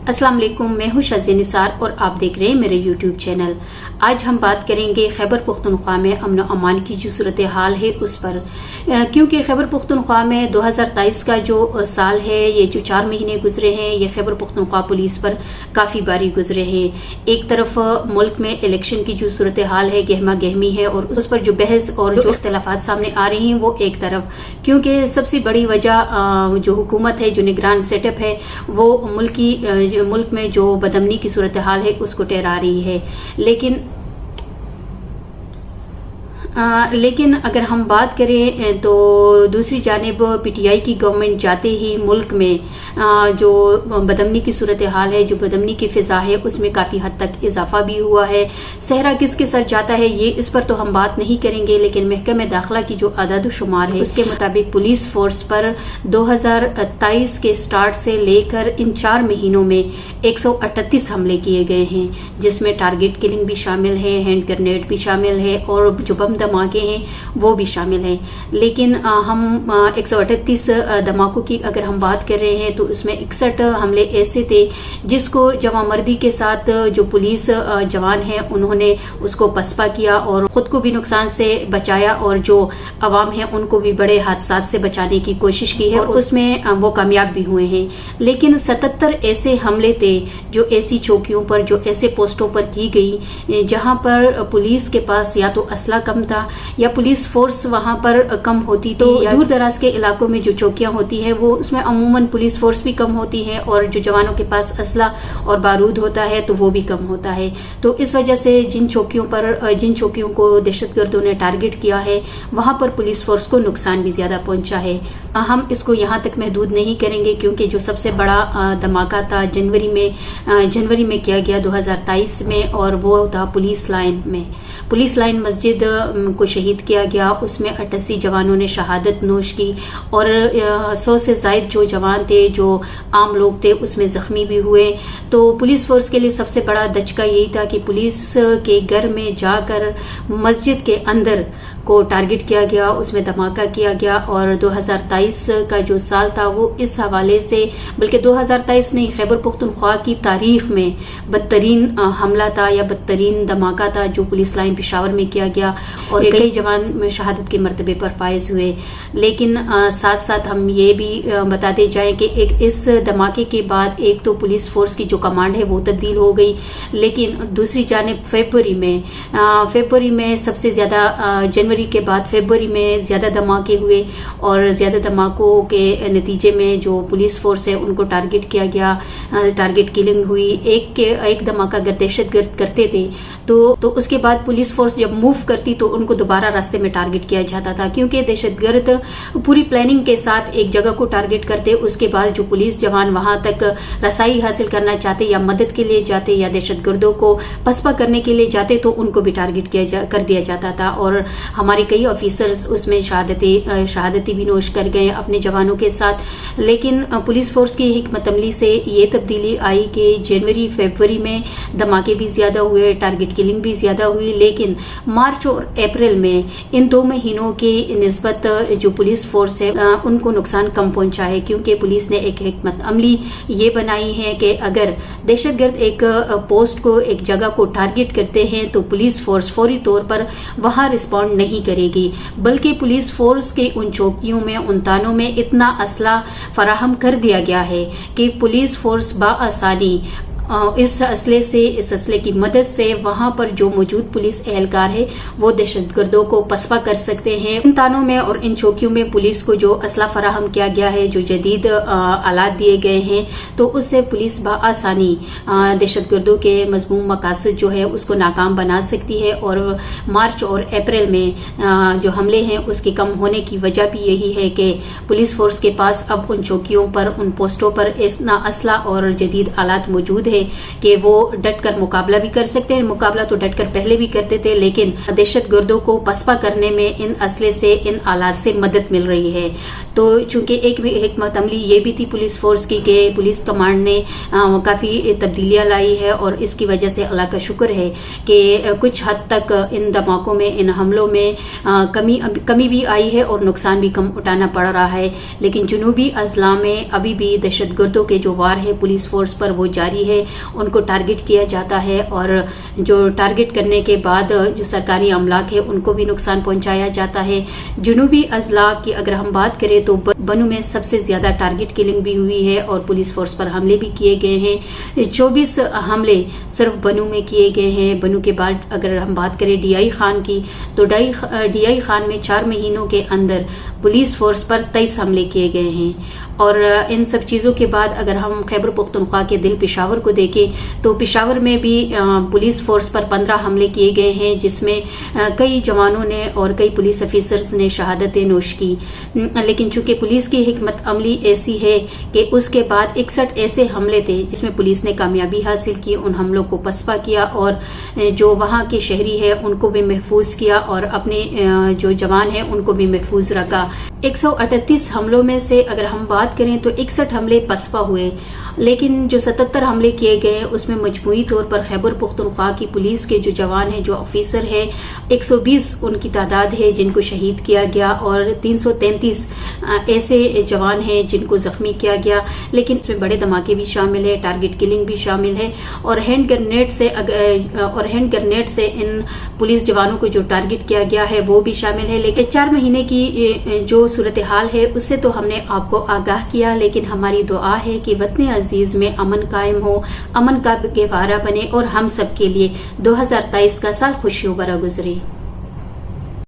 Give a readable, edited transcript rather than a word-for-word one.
अस्सलाम वालेकुम, मैं हूं शाज़िया निसार और आप देख रहे हैं मेरे यूट्यूब चैनल। आज हम बात करेंगे खैबर पख्तूनख्वा में अमन अमान की जो सूरत हाल है उस पर, क्योंकि खैबर पख्तूनख्वा में 2023 का जो साल है, ये जो 4 महीने गुजरे हैं, ये खैबर पख्तूनख्वा पुलिस पर काफ़ी बारी गुजरे हैं। एक तरफ मुल्क में इलेक्शन की जो सूरत हाल है, गहमा गहमी है और उस पर जो बहस और जो इख्तलाफात सामने आ रही हैं वो एक तरफ, क्योंकि सबसे बड़ी वजह जो हुकूमत है, जो निगरान सेटअप है, वो मुल्क में जो बदअमनी की सूरत हाल है उसको ठहरा रही है। लेकिन अगर हम बात करें तो दूसरी जानिब पीटीआई की गवर्नमेंट जाते ही मुल्क में जो बदअमनी की सूरत हाल है, जो बदअमनी की फिजा है, उसमें काफ़ी हद तक इजाफा भी हुआ है। सहरा किसके सर जाता है ये इस पर तो हम बात नहीं करेंगे, लेकिन महकमे दाखिला की जो आदाद शुमार है उसके मुताबिक पुलिस फोर्स पर 2023 के स्टार्ट से लेकर इन 4 महीनों में 138 हमले किए गए हैं, जिसमें टारगेट किलिंग भी शामिल है, हैंड ग्रेनेड भी शामिल है और जो बम धमाके हैं वो भी शामिल है। लेकिन हम 138 धमाकों की अगर हम बात कर रहे हैं तो उसमें 61 हमले ऐसे थे जिसको जवामर्दी के साथ जो पुलिस जवान है उन्होंने उसको पसपा किया और खुद को भी नुकसान से बचाया और जो अवाम है उनको भी बड़े हादसात से बचाने की कोशिश की है और उसमें वो कामयाब भी हुए हैं। लेकिन 77 ऐसे हमले थे जो ऐसी चौकियों पर, जो ऐसे पोस्टों पर की गई जहां पर पुलिस के पास या तो असला कम था या पुलिस फोर्स वहां पर कम होती, तो दूर दराज के इलाकों में जो चौकियां होती है वो उसमें अमूमन पुलिस फोर्स भी कम होती है और जो जवानों के पास असला और बारूद होता है तो वो भी कम होता है। तो इस वजह से जिन चौकियों को दहशतगर्दों ने टारगेट किया है वहां पर पुलिस फोर्स को नुकसान भी ज्यादा पहुंचा है। हम इसको यहाँ तक महदूद नहीं करेंगे, क्योंकि जो सबसे बड़ा धमाका था जनवरी में किया गया 2023 में, और वो था पुलिस लाइन मस्जिद को शहीद किया गया। उसमें 88 जवानों ने शहादत नोश की और 100 से ज्यादा जो जवान थे, जो आम लोग थे, उसमें जख्मी भी हुए। तो पुलिस फोर्स के लिए सबसे बड़ा दचका यही था कि पुलिस के घर में जाकर मस्जिद के अंदर को टारगेट किया गया, उसमें धमाका किया गया। और 2023 का जो साल था वो इस हवाले से, बल्कि 2023 नहीं, खैबर पख्तूनख्वा की तारीख में बदतरीन हमला था या बदतरीन धमाका था जो पुलिस लाइन पेशावर में किया गया और कई जवान शहादत के मर्तबे पर फायज हुए। लेकिन साथ साथ हम ये भी बताते जाएं कि इस धमाके के बाद एक तो पुलिस फोर्स की जो कमांड है वो तब्दील हो गई, लेकिन दूसरी जानिब फरवरी में सबसे ज्यादा, जनवरी के बाद फरवरी में ज्यादा धमाके हुए और ज्यादा धमाकों के नतीजे में जो पुलिस फोर्स है उनको टारगेट किया गया, टारगेट किलिंग हुई। एक धमाका अगर दहशतगर्द करते थे तो उसके बाद पुलिस फोर्स जब मूव करती तो उनको दोबारा रास्ते में टारगेट किया जाता था, क्योंकि दहशतगर्द पूरी प्लानिंग के साथ एक जगह को टारगेट करते, उसके बाद जो पुलिस जवान वहां तक रसाई हासिल करना चाहते या मदद के लिए जाते या दहशतगर्दों को पसपा करने के लिए जाते तो उनको भी टारगेट कर दिया जाता था। और हमारे कई ऑफिसर्स उसमें शहादती भी नोश कर गए अपने जवानों के साथ। लेकिन पुलिस फोर्स की हिकमत अमली से ये तब्दीली आई कि जनवरी फरवरी में धमाके भी ज्यादा हुए, टारगेट किलिंग भी ज्यादा हुई, लेकिन मार्च और अप्रैल में इन 2 महीनों की निस्बत जो पुलिस फोर्स है उनको नुकसान कम पहुंचा है, क्योंकि पुलिस ने एक हिकमत अमली ये बनाई है कि अगर दहशतगर्द एक पोस्ट को, एक जगह को टारगेट करते हैं तो पुलिस फोर्स फौरी तौर पर वहां रिस्पॉन्ड नहीं करेगी, बल्कि पुलिस फोर्स के उन चौकियों में, उन थानों में इतना असला फराहम कर दिया गया है कि पुलिस फोर्स बाआसानी इस असले की मदद से वहां पर जो मौजूद पुलिस एहलकार है वो दहशतगर्दों को पसपा कर सकते हैं। इन थानों में और इन चौकियों में पुलिस को जो असला फराहम किया गया है, जो जदीद आलात दिए गए हैं, तो उससे पुलिस बाआसानी दहशतगर्दों के मजमूम मकासद जो है उसको नाकाम बना सकती है। और मार्च और अप्रैल में जो हमले हैं उसके कम होने की वजह भी यही है कि पुलिस फोर्स के पास अब उन चौकियों पर, उन पोस्टों पर इतना असला और जदीद आलात मौजूद है ہے کہ وہ ڈٹ کر مقابلہ بھی کر سکتے ہیں. مقابلہ تو ڈٹ کر پہلے بھی کرتے تھے، لیکن دہشت گردوں کو پسپا کرنے میں ان اسلحے سے، ان آلات سے مدد مل رہی ہے. تو چونکہ ایک حکمت عملی یہ بھی تھی پولیس فورس کی کہ پولیس کمانڈ نے کافی تبدیلیاں لائی ہے، اور اس کی وجہ سے اللہ کا شکر ہے کہ کچھ حد تک ان دھماکوں میں، ان حملوں میں کمی بھی آئی ہے اور نقصان بھی کم اٹھانا پڑ رہا ہے. لیکن جنوبی اضلاع میں ابھی بھی دہشت گردوں کے جو وار ہے پولیس فورس پر وہ جاری ہے. ان کو ٹارگٹ کیا جاتا ہے، اور جو ٹارگٹ کرنے کے بعد جو سرکاری املاک ہے ان کو بھی نقصان پہنچایا جاتا ہے. جنوبی اضلاع کی اگر ہم بات کریں تو بنو میں سب سے زیادہ ٹارگٹ کلنگ بھی ہوئی ہے اور پولیس فورس پر حملے بھی کیے گئے ہیں. 24 حملے صرف بنو میں کیے گئے ہیں. بنو کے بعد اگر ہم بات کریں ڈی آئی خان کی تو ڈی آئی خان میں 4 مہینوں کے اندر پولیس فورس پر 23 حملے کیے گئے ہیں. اور ان سب چیزوں کے بعد اگر ہم خیبر پختونخوا کے دل پشاور کو دیکھیں تو پشاور میں بھی پولیس فورس پر 15 حملے کیے گئے ہیں، جس میں کئی جوانوں نے اور کئی پولیس افیسرز نے شہادتیں نوش کی. لیکن چونکہ پولیس کی حکمت عملی ایسی ہے کہ اس کے بعد 61 ایسے حملے تھے جس میں پولیس نے کامیابی حاصل کی، ان حملوں کو پسپا کیا اور جو وہاں کے شہری ہے ان کو بھی محفوظ کیا اور اپنے جو جوان ہیں ان کو بھی محفوظ رکھا. 138 حملوں میں سے اگر ہم بات کریں تو 61 حملے پسپا ہوئے، لیکن جو 77 حملے کیے گئے اس میں مجموعی طور پر خیبر پختونخوا کی پولیس کے جو جوان ہیں، جو آفیسر ہے، 120 ان کی تعداد ہے جن کو شہید کیا گیا اور 333 ایسے جوان ہیں جن کو زخمی کیا گیا. لیکن اس میں بڑے دھماکے بھی شامل ہے، ٹارگٹ کلنگ بھی شامل ہے، اور ہینڈ گرنیڈ سے ان پولیس جوانوں کو جو ٹارگٹ کیا گیا ہے وہ بھی شامل ہے. لیکن 4 مہینے کی جو صورتحال ہے اس سے تو ہم نے آپ کو آگاہ کیا، لیکن ہماری دعا ہے کہ وطن عزیز میں امن قائم ہو، امن کا گہوارہ بنے اور ہم سب کے لیے 2023 کا سال خوشیوں بھرا گزرے.